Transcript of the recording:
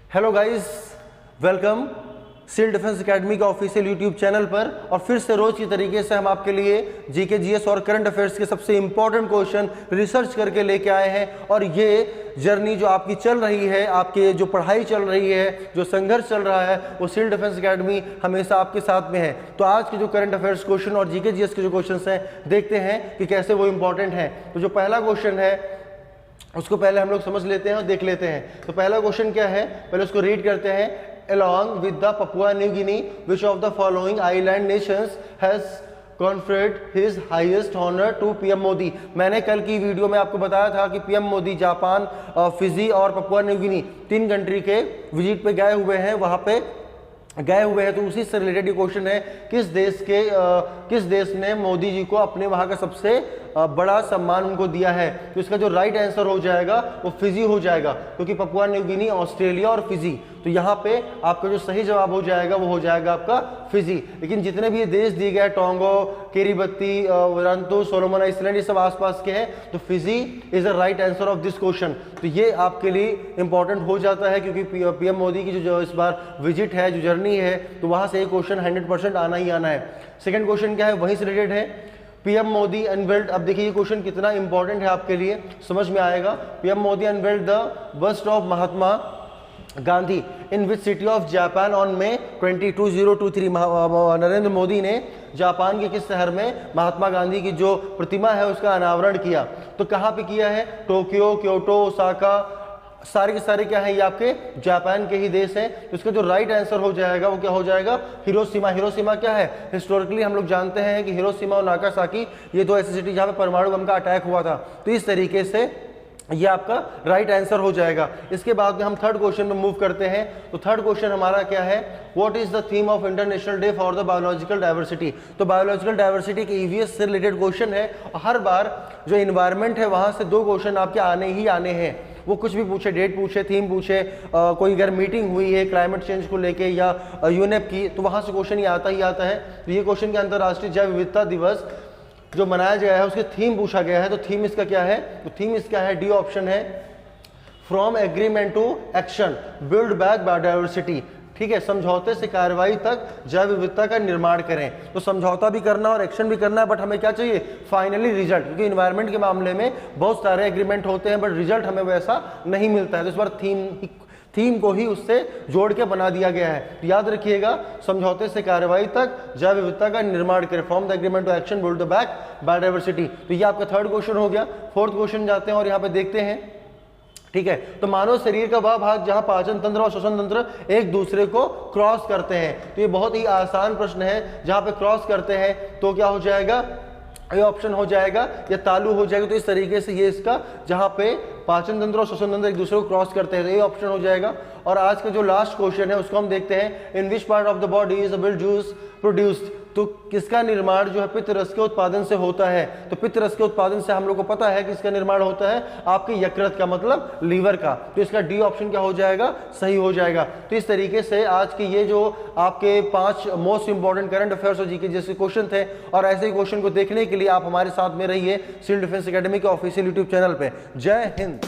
Hello guys, welcome Civil Defence Academy के official YouTube channel पर। और फिर से रोज की तरीके से हम आपके लिए जीके जीएस और करंट अफेयर्स के सबसे इंपॉर्टेंट क्वेश्चन रिसर्च करके लेके आए हैं। और ये जर्नी जो आपकी चल रही है, आपके जो पढ़ाई चल रही है, जो संघर्ष चल रहा है, वो सिविल डिफेंस एकेडमी हमेशा आपके साथ में है। तो आज के जो करंट अफेयर्स क्वेश्चन और जीके जीएस के जो क्वेश्चन हैं, देखते हैं कि कैसे वो इंपॉर्टेंट हैं। तो जो पहला क्वेश्चन है उसको पहले हम लोग समझ लेते हैं और देख लेते हैं। तो पहला क्वेश्चन क्या है, पहले उसको रीड करते हैं। Along with the Papua New Guinea, which of the following island nations has conferred his highest honor to PM Modi. मैंने कल की वीडियो में आपको बताया था कि पीएम मोदी जापान, फिजी और पपुआ न्यू गिनी 3 कंट्री के विजिट पे गए हुए हैं, वहाँ पे गए हुए हैं। तो उसी से रिलेटेड ये क्वेश्चन है, किस देश ने मोदी जी को अपने वहाँ का सबसे बड़ा सम्मान उनको दिया है। तो इसका जो राइट आंसर हो जाएगा वो फिजी हो जाएगा, क्योंकि पपुआ न्यू गिनी, ऑस्ट्रेलिया और फिजी। तो यहाँ पे आपका जो सही जवाब हो जाएगा वो हो जाएगा आपका फिजी। लेकिन जितने भी ये देश दिए गए, टोंगो, किरिबत्ती, वरांतु, सोलोमन आइलैंड, ये सब आसपास के हैं। तो Fiji is the right answer of this question. तो ये आपके लिए इंपॉर्टेंट हो जाता है, क्योंकि पीएम मोदी की जो इस बार विजिट है, जो जर्नी है, तो वहाँ से एक क्वेश्चन 100% आना ही आना है। सेकेंड क्वेश्चन क्या है, वहीं से रिलेटेड है। पीएम मोदी अनवेल्ड, अब देखिए ये क्वेश्चन कितना इंपॉर्टेंट है आपके लिए, समझ में आएगा। PM Modi unveiled the bust of Mahatma Gandhi in which city of Japan on May 22, 2023। Narendra Modi ने जापान के किस शहर में महात्मा गांधी की जो प्रतिमा है उसका अनावरण किया। तो कहाँ पे किया है, टोक्यो, क्योटो, ओसाका, सारे के सारे क्या है, ये आपके जापान के ही देश हैं। तो इसका जो राइट आंसर हो जाएगा वो क्या हो जाएगा, हिरोशिमा। हिरोशिमा क्या है, हिस्टोरिकली हम लोग जानते हैं कि हिरोशिमा और नागासाकी ये 2 ऐसी सिटी जहाँ पे परमाणु बम का अटैक हुआ था। तो इस तरीके से ये आपका राइट आंसर हो जाएगा। इसके बाद में हम थर्ड क्वेश्चन में मूव करते हैं। तो थर्ड क्वेश्चन हमारा क्या है, what is the theme of international day for the biological diversity. तो बायोलॉजिकल डाइवर्सिटी के ईवीएस से रिलेटेड क्वेश्चन है। हर बार जो इन्वायरमेंट है वहाँ से 2 क्वेश्चन आपके आने ही आने हैं। वो कुछ भी पूछे, डेट पूछे, थीम पूछे, कोई अगर मीटिंग हुई है क्लाइमेट चेंज को लेके या यूनेप की, तो वहाँ से क्वेश्चन ये आता ही आता है। तो ये क्वेश्चन के अंतर्राष्ट्रीय जैव विविधता दिवस जो मनाया गया है उसके थीम पूछा गया है। तो थीम इसका क्या है, तो थीम इसका है, डी ऑप्शन है, from agreement to action build back biodiversity. ठीक है, समझौते से कार्रवाई तक जैव विविधता का निर्माण करें। तो समझौता भी करना और एक्शन भी करना है, बट हमें क्या चाहिए, फाइनली रिजल्ट। क्योंकि इन्वायरमेंट के मामले में बहुत सारे एग्रीमेंट होते हैं, बट रिजल्ट हमें वैसा नहीं मिलता है। तो इस बार थीम को ही उससे जोड़ के बना दिया गया है। तो याद रखिएगा, समझौते से कार्रवाई तक जैव विविधता का निर्माण करें, from the agreement to action build back biodiversity. तो ये आपका थर्ड क्वेश्चन हो गया। फोर्थ क्वेश्चन जाते हैं और यहाँ पे देखते हैं। ठीक है, तो मानव शरीर का वह भाग जहां पाचन तंत्र और श्वसन तंत्र एक दूसरे को क्रॉस करते हैं। तो ये बहुत ही आसान प्रश्न है, जहां पे क्रॉस करते हैं तो क्या हो जाएगा, ये ऑप्शन हो जाएगा या तालु हो जाएगा। तो इस तरीके से ये इसका, जहां पे पाचन तंत्र और श्वसन तंत्र एक दूसरे को क्रॉस करते हैं, तो ये ऑप्शन हो जाएगा। और आज का जो लास्ट क्वेश्चन है उसको हम देखते हैं, in which part of the body is a milk juice produced. तो किसका निर्माण जो है पित्त रस के उत्पादन से होता है। तो पित्त रस के उत्पादन से हम लोग को पता है कि इसका निर्माण होता है आपके यकृत का, मतलब लीवर का। तो इसका डी ऑप्शन क्या हो जाएगा, सही हो जाएगा। तो इस तरीके से आज के ये जो आपके 5 मोस्ट इंपॉर्टेंट करंट अफेयर्स और जीके जैसे क्वेश्चन थे, और ऐसे ही क्वेश्चन को देखने के लिए आप हमारे साथ में रहिए सिविल डिफेंस एकेडमी के ऑफिशियल यूट्यूब चैनल पे। जय हिंद।